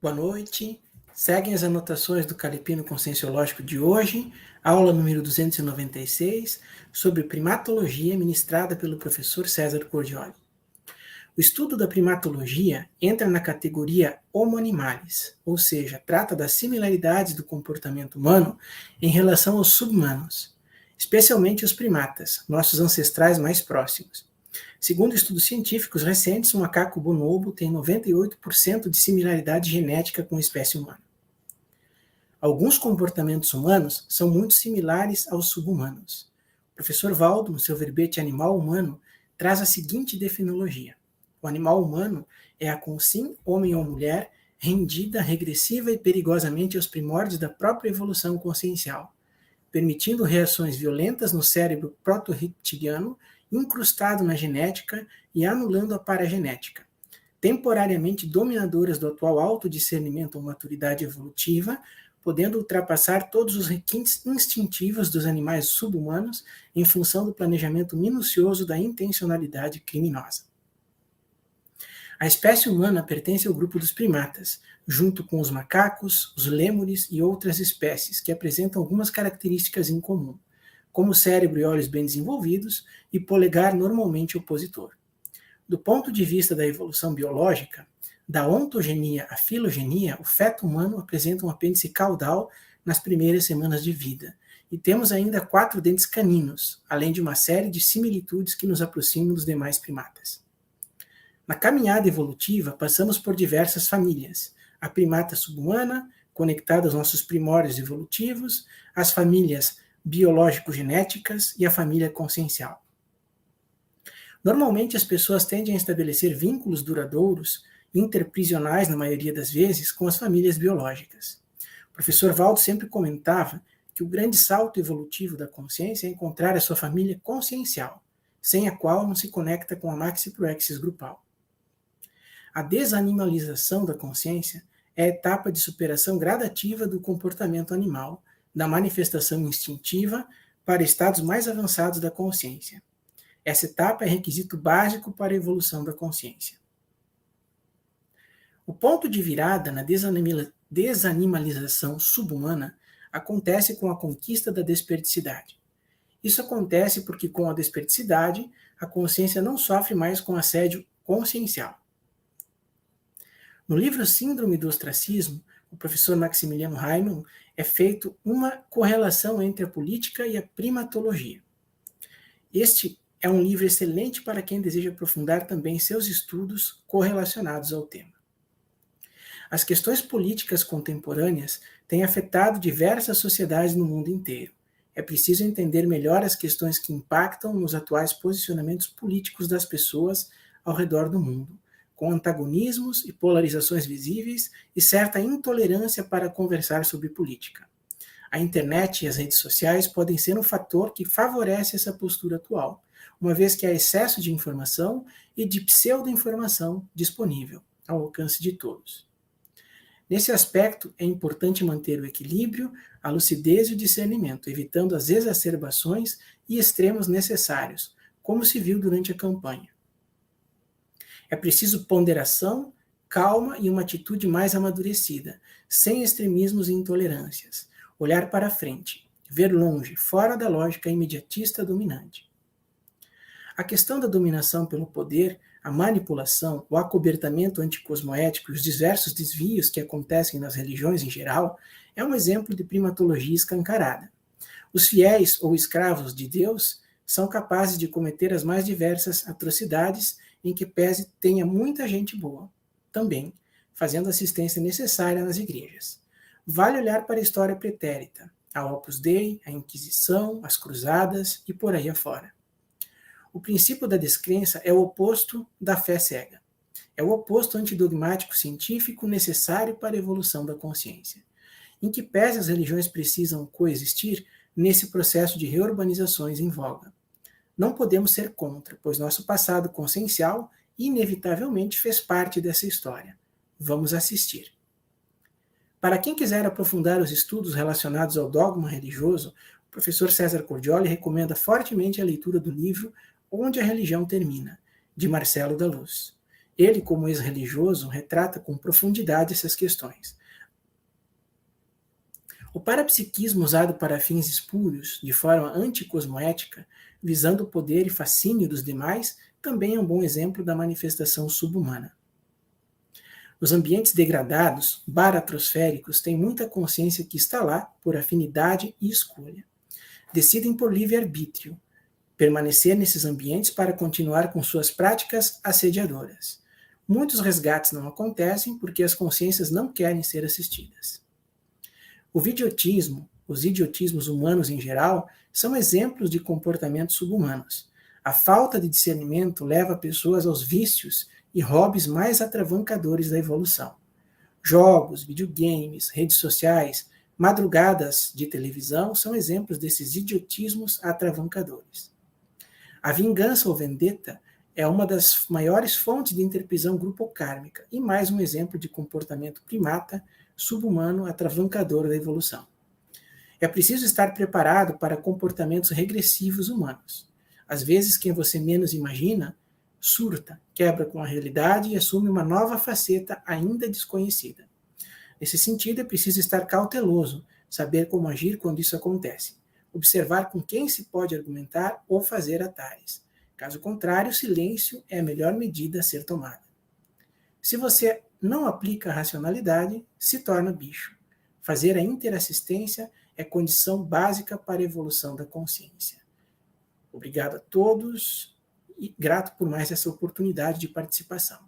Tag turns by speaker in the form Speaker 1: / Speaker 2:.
Speaker 1: Boa noite. Seguem as anotações do Calepino Conscienciológico de hoje, aula número 296, sobre primatologia, ministrada pelo professor César Cordioli. O estudo da primatologia entra na categoria Homo animalis, ou seja, trata das similaridades do comportamento humano em relação aos subhumanos, especialmente os primatas, nossos ancestrais mais próximos. Segundo estudos científicos recentes, o macaco bonobo tem 98% de similaridade genética com a espécie humana. Alguns comportamentos humanos são muito similares aos subhumanos. O professor Valdo, no seu verbete Animal Humano, traz a seguinte definologia. O animal humano é a consim, homem ou mulher, rendida, regressiva e perigosamente aos primórdios da própria evolução consciencial, permitindo reações violentas no cérebro proto-reptiliano, incrustado na genética e anulando a paragenética, temporariamente dominadoras do atual autodiscernimento ou maturidade evolutiva, podendo ultrapassar todos os requintes instintivos dos animais subhumanos em função do planejamento minucioso da intencionalidade criminosa. A espécie humana pertence ao grupo dos primatas, junto com os macacos, os lêmures e outras espécies que apresentam algumas características em comum, como cérebro e olhos bem desenvolvidos e polegar normalmente opositor. Do ponto de vista da evolução biológica, da ontogenia à filogenia, o feto humano apresenta um apêndice caudal nas primeiras semanas de vida, e temos ainda 4 dentes caninos, além de uma série de similitudes que nos aproximam dos demais primatas. Na caminhada evolutiva, passamos por diversas famílias. A primata subhumana, conectada aos nossos primórdios evolutivos, as famílias biológico-genéticas e a família consciencial. Normalmente as pessoas tendem a estabelecer vínculos duradouros, interprisionais na maioria das vezes, com as famílias biológicas. O professor Valdo sempre comentava que o grande salto evolutivo da consciência é encontrar a sua família consciencial, sem a qual não se conecta com a maxi-proexis grupal. A desanimalização da consciência é a etapa de superação gradativa do comportamento animal, da manifestação instintiva para estados mais avançados da consciência. Essa etapa é requisito básico para a evolução da consciência. O ponto de virada na desanimalização subhumana acontece com a conquista da desperticidade. Isso acontece porque, com a desperticidade, a consciência não sofre mais com assédio consciencial. No livro Síndrome do Ostracismo, o professor Maximiliano Heimann é feito uma correlação entre a política e a primatologia. Este é um livro excelente para quem deseja aprofundar também seus estudos correlacionados ao tema. As questões políticas contemporâneas têm afetado diversas sociedades no mundo inteiro. É preciso entender melhor as questões que impactam nos atuais posicionamentos políticos das pessoas ao redor do mundo, com antagonismos e polarizações visíveis e certa intolerância para conversar sobre política. A internet e as redes sociais podem ser um fator que favorece essa postura atual, uma vez que há excesso de informação e de pseudo-informação disponível ao alcance de todos. Nesse aspecto, é importante manter o equilíbrio, a lucidez e o discernimento, evitando as exacerbações e extremos necessários, como se viu durante a campanha. É preciso ponderação, calma e uma atitude mais amadurecida, sem extremismos e intolerâncias. Olhar para frente, ver longe, fora da lógica imediatista dominante. A questão da dominação pelo poder, a manipulação, o acobertamento anticosmoético e os diversos desvios que acontecem nas religiões em geral é um exemplo de primatologia escancarada. Os fiéis ou escravos de Deus são capazes de cometer as mais diversas atrocidades em que pese tenha muita gente boa, também fazendo a assistência necessária nas igrejas. Vale olhar para a história pretérita, a Opus Dei, a Inquisição, as Cruzadas e por aí afora. O princípio da descrença é o oposto da fé cega. É o oposto antidogmático científico necessário para a evolução da consciência. Em que pese as religiões precisam coexistir nesse processo de reurbanizações em voga. Não podemos ser contra, pois nosso passado consciencial inevitavelmente fez parte dessa história. Vamos assistir. Para quem quiser aprofundar os estudos relacionados ao dogma religioso, o professor César Cordioli recomenda fortemente a leitura do livro Onde a Religião Termina, de Marcelo da Luz. Ele, como ex-religioso, retrata com profundidade essas questões. O parapsiquismo usado para fins espúrios, de forma anticosmoética, visando o poder e fascínio dos demais, também é um bom exemplo da manifestação subhumana. Os ambientes degradados, baratrosféricos, têm muita consciência que está lá por afinidade e escolha. Decidem por livre-arbítrio permanecer nesses ambientes para continuar com suas práticas assediadoras. Muitos resgates não acontecem porque as consciências não querem ser assistidas. O vidiotismo, os idiotismos humanos em geral, são exemplos de comportamentos subhumanos. A falta de discernimento leva pessoas aos vícios e hobbies mais atravancadores da evolução. Jogos, videogames, redes sociais, madrugadas de televisão são exemplos desses idiotismos atravancadores. A vingança ou vendetta é uma das maiores fontes de interpisão grupocármica e mais um exemplo de comportamento primata, subhumano, atravancador da evolução. É preciso estar preparado para comportamentos regressivos humanos. Às vezes, quem você menos imagina surta, quebra com a realidade e assume uma nova faceta ainda desconhecida. Nesse sentido, é preciso estar cauteloso, saber como agir quando isso acontece, observar com quem se pode argumentar ou fazer atalhos. Caso contrário, o silêncio é a melhor medida a ser tomada. Se você não aplica a racionalidade, se torna bicho. Fazer a interassistência é condição básica para a evolução da consciência. Obrigado a todos e grato por mais essa oportunidade de participação.